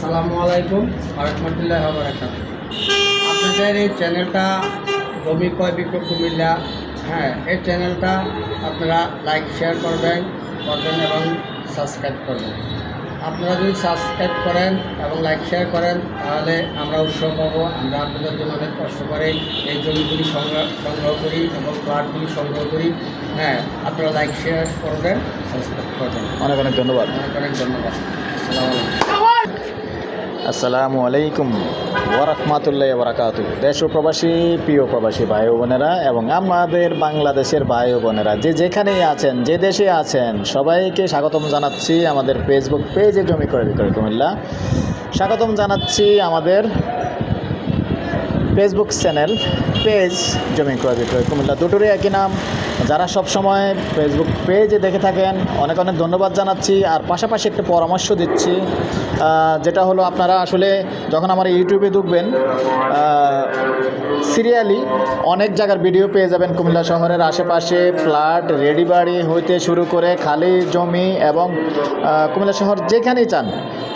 আসসালামু আলাইকুম রহমতুল্লাহ বারাকাতুহু। আপনাদের এই চ্যানেলটা জমি ক্রয় বিক্রয় কুমিল্লা, এই চ্যানেলটা আপনারা লাইক শেয়ার করবেন এবং সাবস্ক্রাইব করবেন। আপনারা যদি সাবস্ক্রাইব করেন এবং লাইক শেয়ার করেন তাহলে আমরা উৎসাহ পাবো। আমরা আপনাদের জন্য অনেক কষ্ট করে এই জমিগুলি সংগ্রহ করি এবং প্লটগুলি সংগ্রহ করি। আপনারা লাইক শেয়ার করবেন, সাবস্ক্রাইব করবেন। অনেক অনেক ধন্যবাদ। অনেক ধন্যবাদ। আসসালামু আলাইকুম ওয়ারাহমাতুল্লাহি ওয়া বারাকাতুহু। দেশ ও প্রবাসী, প্রিয় প্রবাসী ভাই বোনেরা এবং আমাদের বাংলাদেশের ভাই বোনেরা যে যেখানেই আছেন, যে দেশে আছেন, সবাইকে স্বাগতম জানাচ্ছি আমাদের ফেসবুক পেজে জমি ক্রয় বিক্রয় কুমিল্লা। স্বাগতম জানাচ্ছি আমাদের ফেসবুক চ্যানেল পেজ জমি ক্রয় বিক্রয় কুমিল্লা, দুটোরই একই নাম। যারা সব সময় ফেসবুক পেজে দেখে থাকেন অনেক অনেক ধন্যবাদ জানাচ্ছি। আর পাশাপাশি একটা পরামর্শ দিচ্ছি, যেটা হলো আপনারা আসলে যখন আমার ইউটিউবে ঢুকবেন সিরিয়ালি অনেক জায়গার ভিডিও পেয়ে যাবেন। কুমিল্লা শহরের আশেপাশে ফ্ল্যাট, রেডি বাড়ি হইতে শুরু করে খালি জমি এবং কুমিল্লা শহর যেখানেই চান,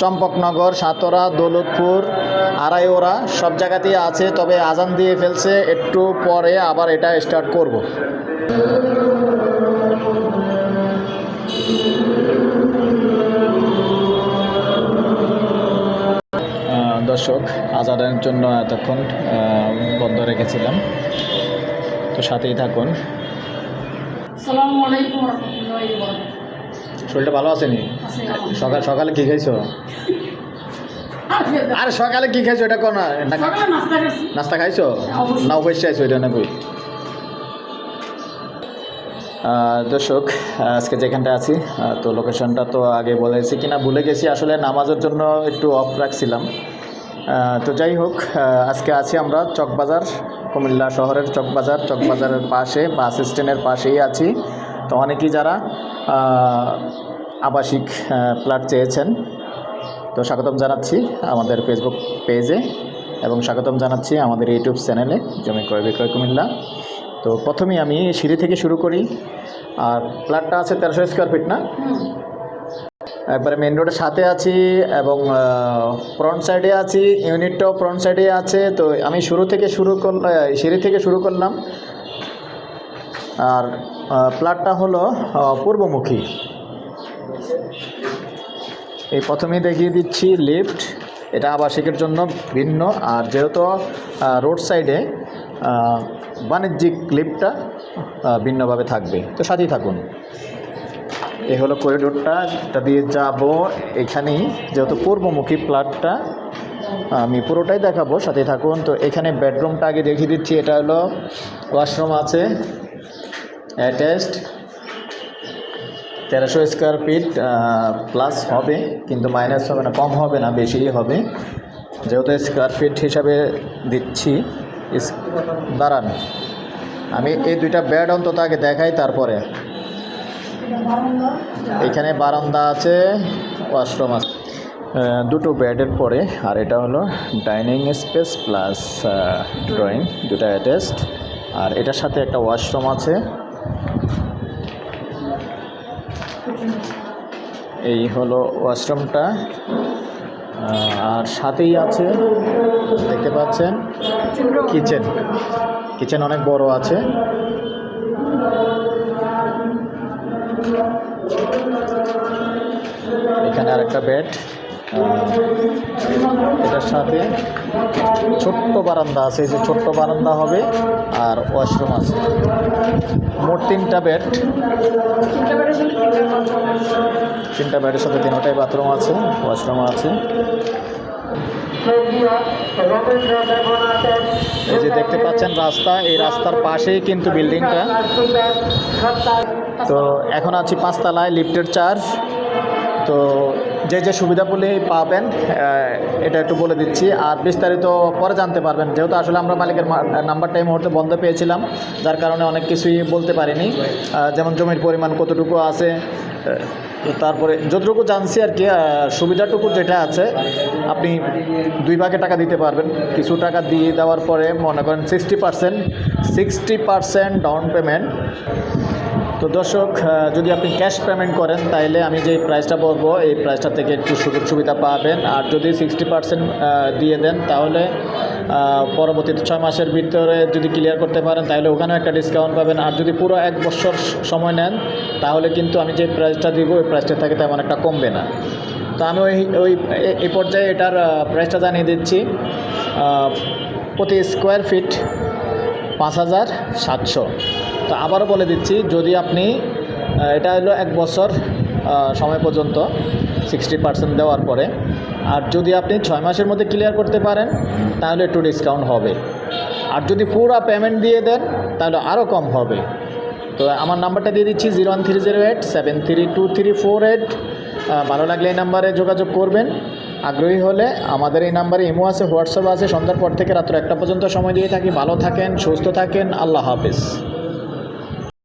চম্পকনগর, সাতরা, দৌলতপুর, আড়াইওরা সব জায়গাতেই আছে। তবে আজান দিয়ে ফেলছে, একটু পরে আবার এটা স্টার্ট করব। দর্শক, আজানের জন্য এতক্ষণ বন্ধ রেখেছিলাম, তো সাথেই থাকুন। আসসালামু আলাইকুম রাহমাতুল্লাহি ওয়া বারাকাতুহু। শরীরটা ভালো আছেনি? সকালে কি খাইছো? আর সকালে কি খাইছো এটা কোন নাস্তা খাইছো না অবশ্যই আইছো এটা না? দর্শক, আজকে যেখানটা আছি তো লোকেশনটা তো আগে বলেছি কিনা ভুলে গেছি, আসলে নামাজের জন্য একটু অফ রাখছিলাম। তো যাই হোক, আজকে আছি আমরা চকবাজার, কুমিল্লা শহরের চকবাজারের পাশে, বাস স্ট্যান্ডের পাশেই আছি। তো অনেকেই যারা আবাসিক ফ্ল্যাট চেয়েছেন, তো স্বাগতম জানাচ্ছি আমাদের ফেসবুক পেজে এবং স্বাগতম জানাচ্ছি আমাদের ইউটিউব চ্যানেলে জমি ক্রয় বিক্রয় কুমিল্লা। তো প্রথমেই আমি সিঁড়ি থেকে শুরু করি। আর ফ্ল্যাটটা আছে 1300 স্কোয়ার ফিট না, একবারে মেন রোডের সাথে আছি এবং ফ্রন্ট সাইডে আছি, ইউনিটটাও ফ্রন্ট সাইডে আছে। তো আমি সিঁড়ি থেকে শুরু করলাম। আর ফ্ল্যাটটা হলো পূর্বমুখী। এই প্রথমেই দেখিয়ে দিচ্ছি লিফট, এটা আবাসিকের জন্য ভিন্ন। আর যেহেতু রোড সাইডে বাণিজ্যিক লিফটটা ভিন্নভাবে থাকবে, তো সাথেই থাকুন। এই হলো করিডোরটা, এটা দিয়ে যাব এখানেই। যেহেতু পূর্বমুখী ফ্ল্যাটটা আমি পুরোটাই দেখাবো, সাথেই থাকুন। তো এখানে বেডরুমটা আগে দেখিয়ে দিচ্ছি। এটা হলো ওয়াশরুম আছে, অ্যাটাচড, 1300 স্কোয়ার ফিট প্লাস হবে, কিন্তু মাইনাস হবে না, কম হবে না, বেশিই হবে। যেহেতু স্কোয়ার ফিট হিসাবে দিচ্ছি। দাঁড়ান, আমি এই দুইটা বেড অন্তত আগে দেখাই, তারপরে। এখানে বারান্দা আছে, ওয়াশরুম আছে, দুটো বেডের পরে। আর এটা হলো ডাইনিং স্পেস প্লাস ড্রয়িং, দুটা অ্যাটাচড। আর এটার সাথে একটা ওয়াশরুম আছে। এই হলো ওয়াশরুমটা। আর সাথেই আছে, দেখতে পাচ্ছেন, কিচেন অনেক বড় আছে। এখানে আর একটা বেড, এটার সাথে ছোট্ট বারান্দা আছে, এই যে ছোট্ট বারান্দা হবে। আর ওয়াশরুম আছে, মোট 3টা বেড। 3টা বেডের সাথে 3টাই বাথরুম আছে, ওয়াশরুম আছে। এই যে দেখতে পাচ্ছেন রাস্তা, এই রাস্তার পাশেই কিন্তু বিল্ডিংটা। তো এখন আছি 5 তলায়, লিফটের চার্জ। তো যে সুবিধাগুলি পাবেন এটা একটু বলে দিচ্ছি, আর বিস্তারিত পরে জানতে পারবেন। যেহেতু আসলে আমরা মালিকের নাম্বারটা এই মুহূর্তে বন্ধ পেয়েছিলাম, যার কারণে অনেক কিছুই বলতে পারিনি। যেমন জমির পরিমাণ কতটুকু আছে, তারপরে যতটুকু জানছি আর কি। সুবিধাটুকু যেটা আছে, আপনি 2 ভাগে টাকা দিতে পারবেন। কিছু টাকা দিয়ে দেওয়ার পরে মনে করেন 60% ডাউন পেমেন্ট, তো দর্শক, যদি আপনি ক্যাশ পেমেন্ট করেন তাইলে আমি যে প্রাইসটা বলবো এই প্রাইসটা থেকে একটু সুযোগ সুবিধা পাবেন। আর যদি 60% দিয়ে দেন তাহলে পরবর্তীতে 6 মাসের ভিতরে যদি ক্লিয়ার করতে পারেন তাহলে ওখানেও একটা ডিসকাউন্ট পাবেন। আর যদি পুরো 1 বছর সময় নেন তাহলে কিন্তু আমি যে প্রাইসটা দিব ওই প্রাইসটা থেকে তেমন একটা কমবে না। তো আমি এই পর্যায়ে এটার প্রাইসটা জানিয়ে দিচ্ছি। প্রতি স্কোয়ার ফিট 5,700। তো আবারও বলে দিচ্ছি, যদি আপনি এটা হলো 1 বছর সময় পর্যন্ত 60% দেওয়ার পরে, আর যদি আপনি 6 মাসের মধ্যে ক্লিয়ার করতে পারেন তাহলে একটু ডিসকাউন্ট হবে। আর যদি পুরো পেমেন্ট দিয়ে দেন তাহলে আরও কম হবে। তো আমার নাম্বারটা দিয়ে দিচ্ছি 01308732348। ভালো লাগলে এই নাম্বারে যোগাযোগ করবেন। আগ্রহী হলে আমাদের এই নাম্বারে ইমো আছে, হোয়াটসঅ্যাপ আছে। সন্ধ্যার পর থেকে রাত্র 1টা পর্যন্ত সময় দিয়ে থাকি। ভালো থাকেন, সুস্থ থাকেন, আল্লাহ হাফেজ।